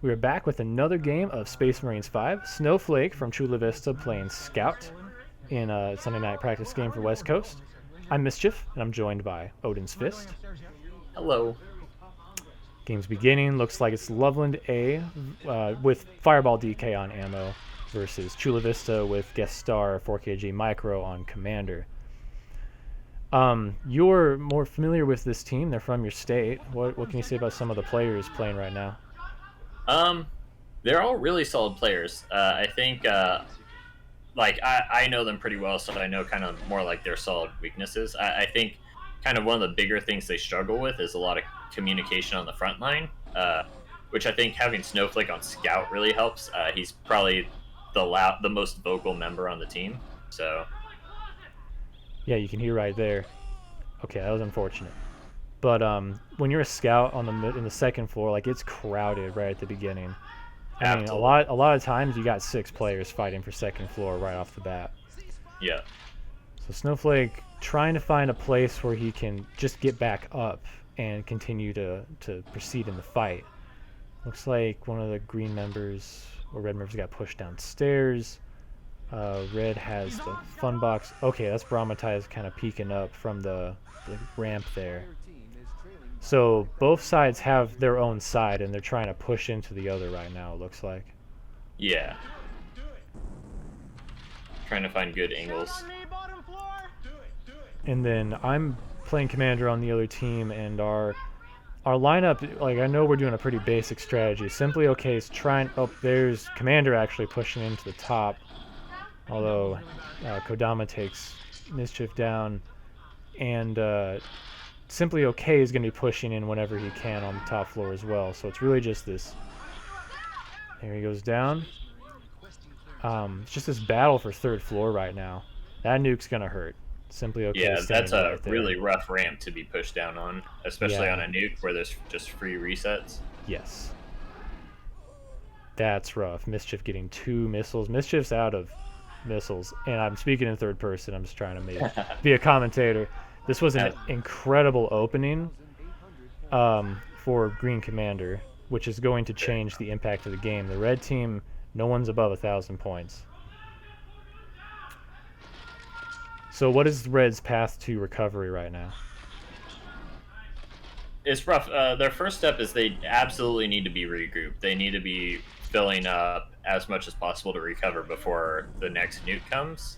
We are back with another game of Space Marines 5. Snowflake from Chula Vista playing Scout in a Sunday night practice game for West Coast. I'm Mischief, and I'm joined by Odin's Fist. Hello. Game's beginning. Looks like it's Loveland A with Fireball DK on ammo versus Chula Vista with Guest Star 4kg Micro on Commander. You're more familiar with this team. They're from your state. What can you say about some of the players playing right now? They're all really solid players. I think, I know them pretty well, so I know kind of more like their solid weaknesses. I think kind of one of the bigger things they struggle with is a lot of communication on the front line, which I think having Snowflake on Scout really helps. He's probably the most vocal member on the team, so... Yeah, you can hear right there. Okay, that was unfortunate. But when you're a scout in the second floor, like it's crowded right at the beginning. I mean, a lot of times you got 6 players fighting for second floor right off the bat. Yeah. So Snowflake trying to find a place where he can just get back up and continue to proceed in the fight. Looks like one of the green members or red members got pushed downstairs. Red has the fun box. Okay, that's Brahmatize kind of peeking up from the ramp there. So both sides have their own side, and they're trying to push into the other right now, it looks like. Yeah. Trying to find good angles. And then I'm playing Commander on the other team, and our lineup, like I know we're doing a pretty basic strategy. Simply okay is trying... Oh, there's Commander actually pushing into the top. Although Kodama takes Mischief down, and Simply Okay is going to be pushing in whenever he can on the top floor as well. So it's really just this. There he goes down. It's just this battle for third floor right now. That nuke's going to hurt. Simply Okay. Yeah, that's a right really rough ramp to be pushed down on, especially on a nuke where there's just free resets. Yes. That's rough. Mischief getting 2 missiles. Mischief's out of missiles, and I'm speaking in third person. I'm just trying to be a commentator. This was an incredible opening for Green Commander, which is going to change the impact of the game. The red team, no one's above 1,000 points. So what is Red's path to recovery right now? It's rough. Their first step is they absolutely need to be regrouped. They need to be filling up as much as possible to recover before the next nuke comes.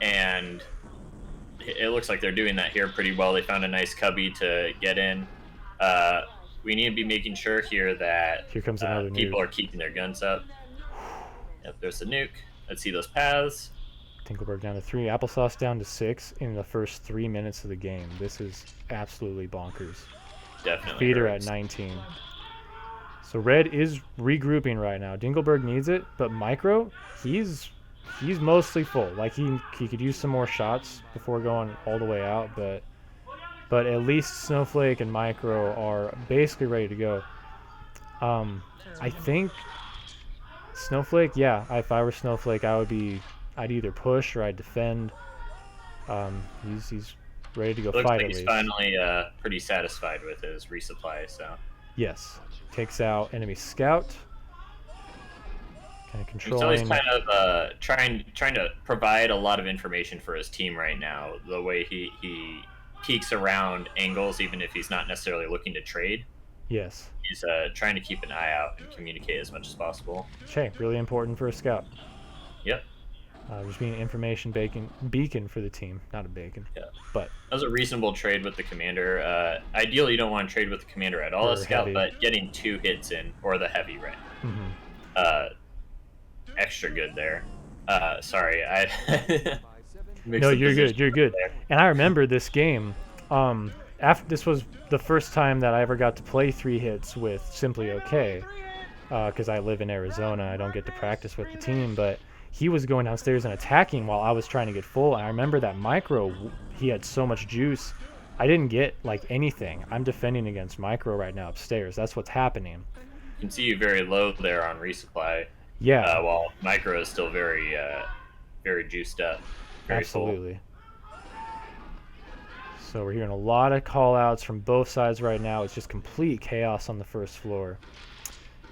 And it looks like they're doing that here pretty well. They found a nice cubby to get in. We need to be making sure here that here comes another people nuke. are keeping their guns up. Yep, there's the nuke. Let's see those paths. Tinkelberg down to 3, Applesauce down to 6 in the first 3 minutes of the game. This is absolutely bonkers. Definitely. Feeder at 19. So Red is regrouping right now. Dingleberg needs it, but Micro, he's mostly full. Like he could use some more shots before going all the way out, but at least Snowflake and Micro are basically ready to go. I think Snowflake, yeah, if I were Snowflake, I'd either push or I'd defend. He's ready to go fight. Looks like at he's least. Finally pretty satisfied with his resupply. So yes, takes out enemy scout. Kind of controlling. So he's kind of trying to provide a lot of information for his team right now. The way he peeks around angles, even if he's not necessarily looking to trade. Yes. He's trying to keep an eye out and communicate as much as possible. Okay, really important for a scout. Yep. Just being an information beacon for the team, not a bacon. Yeah. But that was a reasonable trade with the commander. Ideally, you don't want to trade with the commander at all, a scout, heavy. But getting 2 hits in, or the heavy, right? Mm-hmm. Extra good there. Sorry, No, you're good. You're good. There. And I remember this game. After this was the first time that I ever got to play 3 hits with Simply Okay, because I live in Arizona. I don't get to practice with the team, but he was going downstairs and attacking while I was trying to get full. And I remember that Micro, he had so much juice. I didn't get like anything. I'm defending against Micro right now upstairs. That's what's happening. You can see you very low there on resupply. Yeah. While Micro is still very juiced up. Very absolutely. Full. So we're hearing a lot of call-outs from both sides right now. It's just complete chaos on the first floor.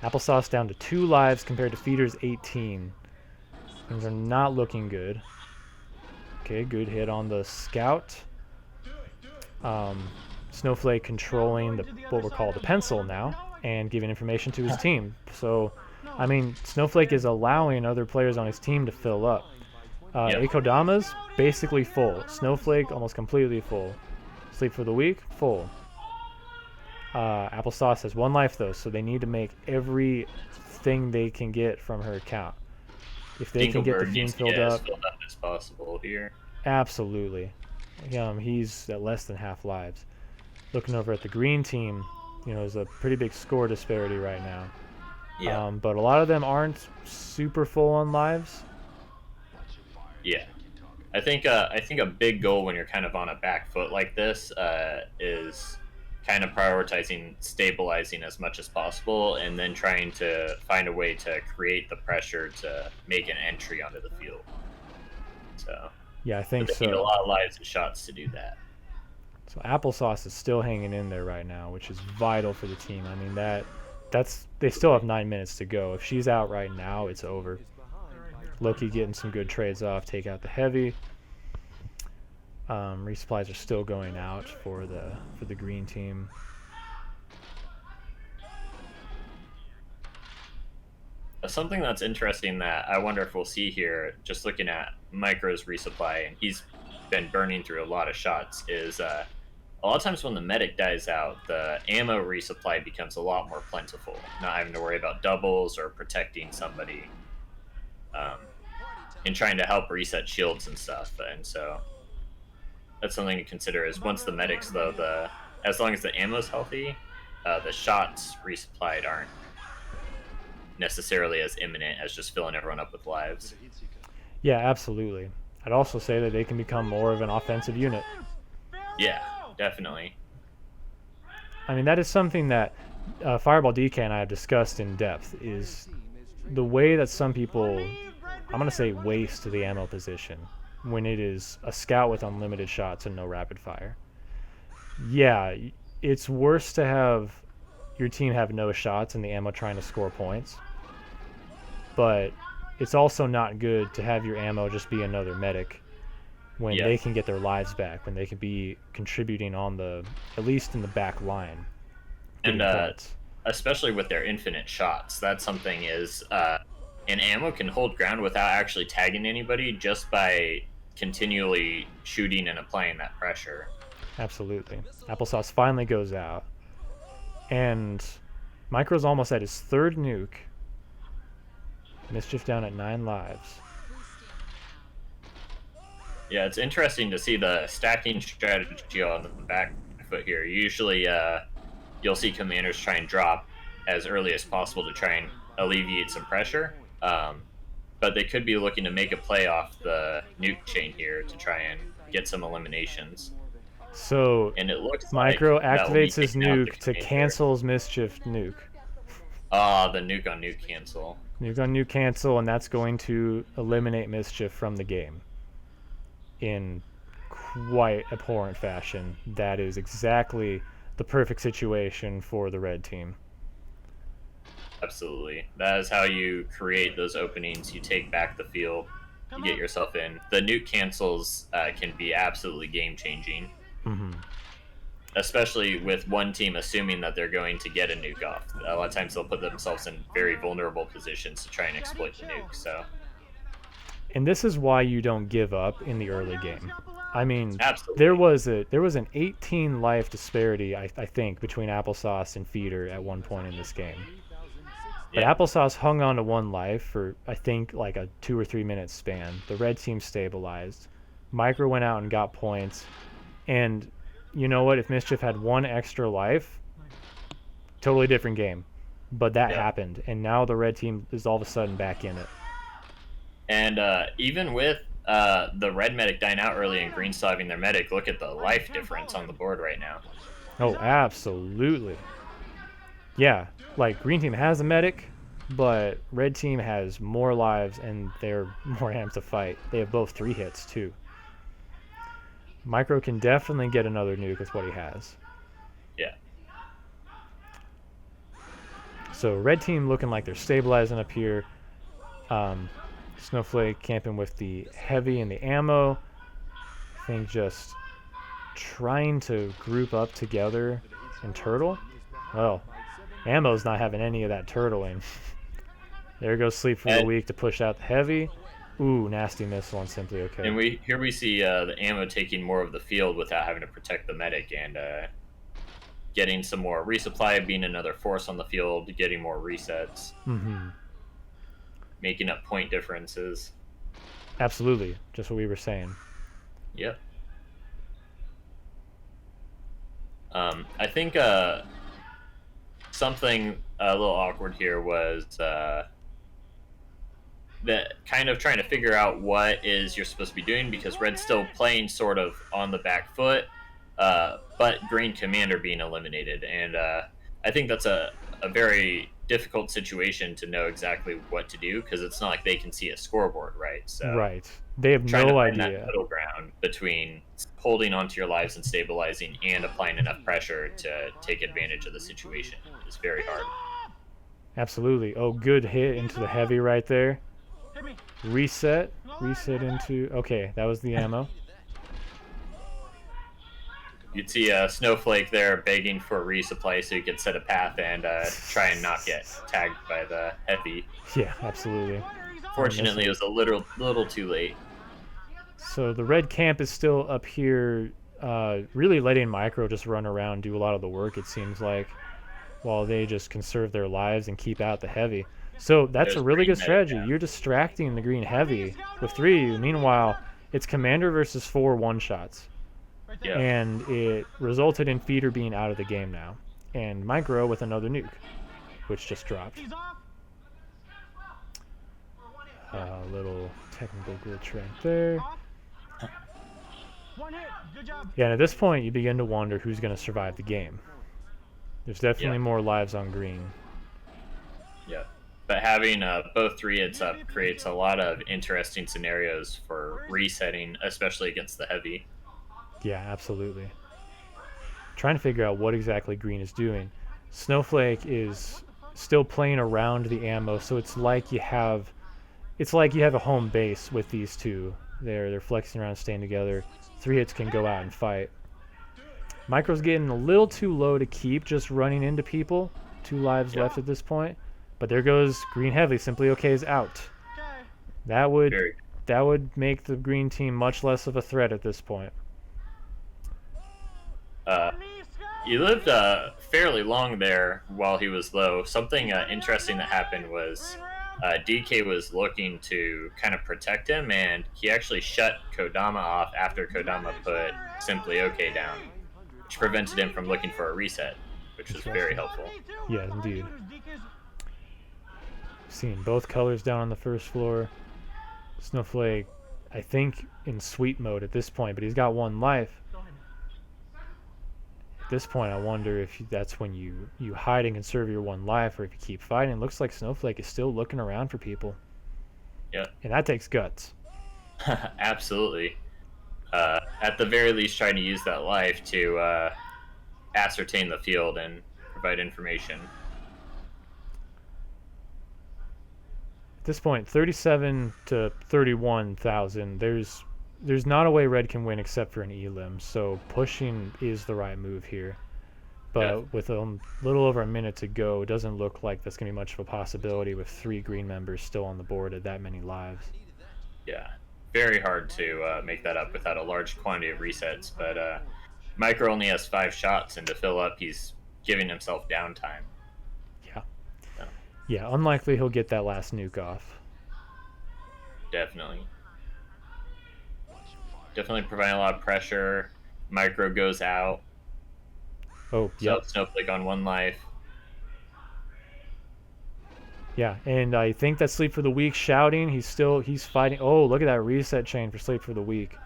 Applesauce down to 2 lives compared to Feeder's 18. Things are not looking good. Okay, good hit on the scout. Snowflake controlling what we're called the pencil now and giving information to his team. So, I mean, Snowflake is allowing other players on his team to fill up. Akodama's basically full. Snowflake almost completely full. Sleep for the week, full. Applesauce has 1 life though, so they need to make everything they can get from her account. If they can get the team filled up as possible here. Absolutely. He's at less than half lives. Looking over at the green team, there's a pretty big score disparity right now. Yeah. But a lot of them aren't super full on lives. Yeah. I think a big goal when you're kind of on a back foot like this is kind of prioritizing stabilizing as much as possible, and then trying to find a way to create the pressure to make an entry onto the field. So yeah, I think so. Need a lot of lives and shots to do that. So Applesauce is still hanging in there right now, which is vital for the team. I mean, that's they still have 9 minutes to go. If she's out right now, it's over. Loki getting some good trades off, take out the heavy. Resupplies are still going out for the green team. Something that's interesting that I wonder if we'll see here, just looking at Micro's resupply, and he's been burning through a lot of shots, is a lot of times when the medic dies out, the ammo resupply becomes a lot more plentiful, not having to worry about doubles or protecting somebody, and trying to help reset shields and stuff. And so that's something to consider, is once the medics low, as long as the ammo's healthy, the shots resupplied aren't necessarily as imminent as just filling everyone up with lives. Yeah, absolutely. I'd also say that they can become more of an offensive unit. Yeah, definitely. I mean, that is something that Fireball DK and I have discussed in depth, is the way that some people, I'm going to say, waste the ammo position when it is a scout with unlimited shots and no rapid fire. Yeah, it's worse to have your team have no shots and the ammo trying to score points, but it's also not good to have your ammo just be another medic when they can get their lives back, when they can be contributing at least in the back line. And especially with their infinite shots, that's something is an ammo can hold ground without actually tagging anybody, just by continually shooting and applying that pressure. Absolutely. Applesauce finally goes out, and Micro's almost at his 3rd nuke. Mischief down at 9 lives. Yeah, it's interesting to see the stacking strategy on the back foot here. Usually you'll see commanders try and drop as early as possible to try and alleviate some pressure, but they could be looking to make a play off the nuke chain here to try and get some eliminations. So, and it looks Micro like activates his nuke to cancel his Mischief nuke. The nuke on nuke cancel. Nuke on nuke cancel, and that's going to eliminate Mischief from the game in quite abhorrent fashion. That is exactly the perfect situation for the red team. Absolutely. That is how you create those openings. You take back the field, you get yourself in. The nuke cancels can be absolutely game-changing. Mm-hmm. Especially with one team assuming that they're going to get a nuke off. A lot of times they'll put themselves in very vulnerable positions to try and exploit the nuke. So, and this is why you don't give up in the early game. I mean, absolutely. there was an 18 life disparity, I think, between Applesauce and Feeder at one point in this game. But Applesauce hung on to 1 life for, I think, like a 2 or 3 minute span. The red team stabilized. Micro went out and got points. And you know what? If Mischief had 1 extra life, totally different game. But that happened, and now the red team is all of a sudden back in it. And even with the red medic dying out early and green still having their medic, look at the life difference on the board right now. Oh, absolutely. Yeah, like green team has a medic, but red team has more lives and they're more amped to fight. They have both 3 hits too. Micro can definitely get another nuke with what he has. Yeah. So red team looking like they're stabilizing up here. Snowflake camping with the heavy and the ammo. I think just trying to group up together and turtle. Well, ammo's not having any of that turtling. There goes sleep for the week to push out the heavy. Ooh, nasty missile on Simply Okay. And we see the ammo taking more of the field without having to protect the medic, and getting some more resupply, being another force on the field, getting more resets, making up point differences. Absolutely, just what we were saying. Yep. I think something a little awkward here was that kind of trying to figure out what is you're supposed to be doing, because red's still playing sort of on the back foot, but green commander being eliminated, and I think that's a very difficult situation to know exactly what to do, because it's not like they can see a scoreboard, right? So right, they have trying no to find idea. that middle ground between holding onto your lives and stabilizing and applying enough pressure to take advantage of the situation is very hard. Absolutely. Oh, good hit into the heavy right there. Reset into, okay, that was the ammo. You'd see Snowflake there begging for a resupply so you could set a path and try and not get tagged by the heavy. Yeah, absolutely. Fortunately, it was a little too late. So the red camp is still up here, really letting Micro just run around, do a lot of the work, it seems like, while they just conserve their lives and keep out the heavy. So that's a really good strategy. You're distracting the green heavy with 3 of you. Meanwhile, it's commander versus 4 one-shots. Yeah. And it resulted in feeder being out of the game now. And Micro with another nuke, which just dropped. A little technical glitch right there. Yeah, and at this point, you begin to wonder who's going to survive the game. There's definitely more lives on green. Yeah. But having both 3 hits up creates a lot of interesting scenarios for resetting, especially against the heavy. Yeah, absolutely. Trying to figure out what exactly green is doing. Snowflake is still playing around the ammo, so it's like you have a home base with these two. They're flexing around, staying together. 3 hits can go out and fight. Micro's getting a little too low to keep just running into people. 2 lives left at this point. But there goes green heavy. Simply Okay is out. That would make the green team much less of a threat at this point. You lived fairly long there while he was low. Something interesting that happened was DK was looking to kind of protect him, and he actually shut Kodama off after Kodama put Simply Okay down, which prevented him from looking for a reset, which was very helpful. Yeah, indeed. Seeing both colors down on the first floor. Snowflake, I think, in sweep mode at this point, but he's got 1 life. At this point, I wonder if that's when you hide and conserve your 1 life, or if you keep fighting. It looks like Snowflake is still looking around for people. Yeah. And that takes guts. Absolutely. At the very least, trying to use that life to ascertain the field and provide information. At this point, 37 to 31,000. There's not a way red can win except for an elim, so pushing is the right move here. But with a little over a minute to go, it doesn't look like that's going to be much of a possibility with 3 green members still on the board at that many lives. Yeah, very hard to make that up without a large quantity of resets, but Micro only has 5 shots, and to fill up, he's giving himself downtime. Yeah, unlikely he'll get that last nuke off. Definitely providing a lot of pressure. Micro goes out. Oh, yeah. Snowflake on 1 life. Yeah, and I think that Sleep for the Weak shouting. He's fighting. Oh, look at that reset chain for Sleep for the Weak.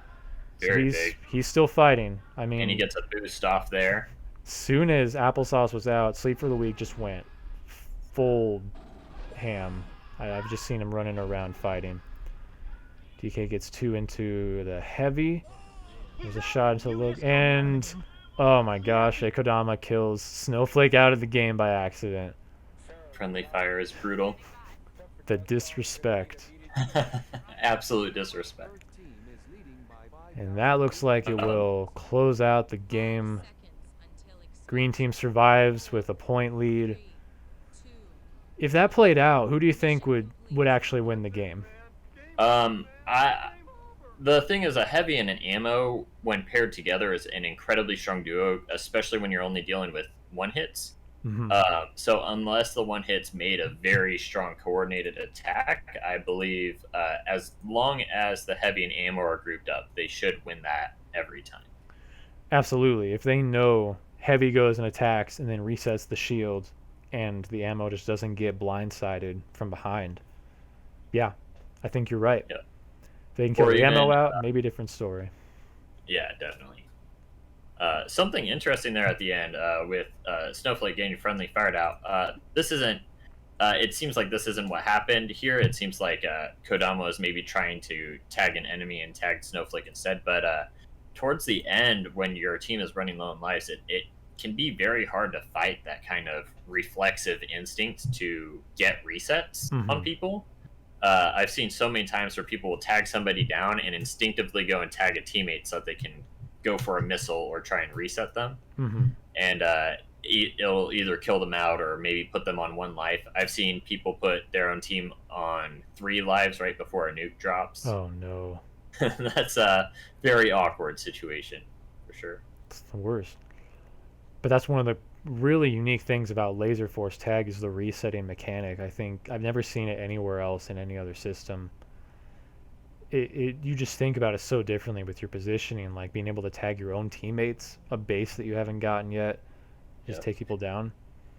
Very big. He's still fighting. I mean, and he gets a boost off there. Soon as Applesauce was out, Sleep for the Weak just went full ham. I've just seen him running around fighting. DK gets 2 into the heavy. There's a shot into look, and oh my gosh, Kodama kills Snowflake out of the game by accident. Friendly fire is brutal. The disrespect. Absolute disrespect. And that looks like it will close out the game. Green team survives with a point lead. If that played out, who do you think would actually win the game? The thing is, a heavy and an ammo, when paired together, is an incredibly strong duo, especially when you're only dealing with one hits. Mm-hmm. So unless the one hits made a very strong coordinated attack, I believe as long as the heavy and ammo are grouped up, they should win that every time. Absolutely. If they know heavy goes and attacks and then resets the shield and the ammo just doesn't get blindsided from behind. Yeah, I think you're right. Yeah. If they can kill Or the even, ammo out, maybe a different story. Yeah, definitely. Something interesting there at the end with Snowflake getting friendly fired out. This isn't. It seems like this isn't what happened here. It seems like Kodama was maybe trying to tag an enemy and tag Snowflake instead. But towards the end, when your team is running low on lives, it can be very hard to fight that kind of reflexive instinct to get resets on people. I've seen so many times where people will tag somebody down and instinctively go and tag a teammate so that they can go for a missile or try and reset them. And it'll either kill them out or maybe put them on 1 life. I've seen people put their own team on 3 lives right before a nuke drops. Oh no. That's a very awkward situation for sure. It's the worst. But that's one of the really unique things about Laserforce tag is the resetting mechanic. I think I've never seen it anywhere else in any other system. You just think about it so differently with your positioning, like being able to tag your own teammates, a base that you haven't gotten yet, just take people down.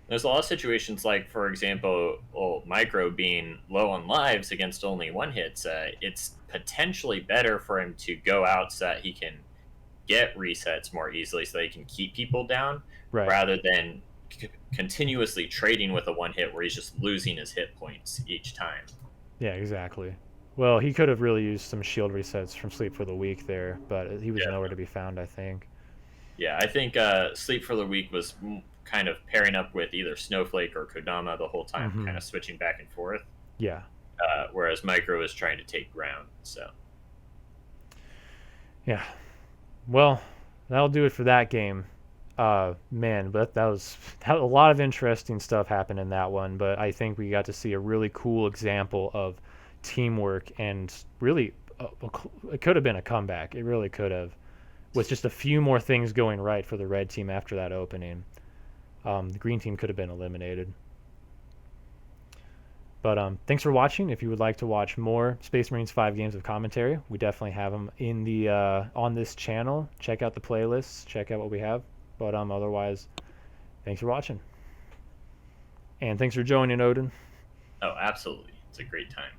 There's a lot of situations like, for example, Micro being low on lives against only 1 hits. It's potentially better for him to go out so that he can get resets more easily so that he can keep people down, rather than continuously trading with a 1 hit where he's just losing his hit points each time. Yeah, exactly. Well, he could have really used some shield resets from Sleep for the Weak there, but he was nowhere to be found, I think. Yeah, I think Sleep for the Weak was kind of pairing up with either Snowflake or Kodama the whole time, kind of switching back and forth. Yeah. Whereas Micro was trying to take ground, so. Yeah. Well, that'll do it for that game. Man, but that was a lot of interesting stuff happened in that one, but I think we got to see a really cool example of teamwork, and really it could have been a comeback. It really could have, with just a few more things going right for the red team after that opening. The green team could have been eliminated. But thanks for watching. If you would like to watch more Space Marines 5 games of commentary, we definitely have them in the on this channel. Check out the playlists. Check out what we have. But otherwise, thanks for watching. And thanks for joining, Odin. Oh, absolutely. It's a great time.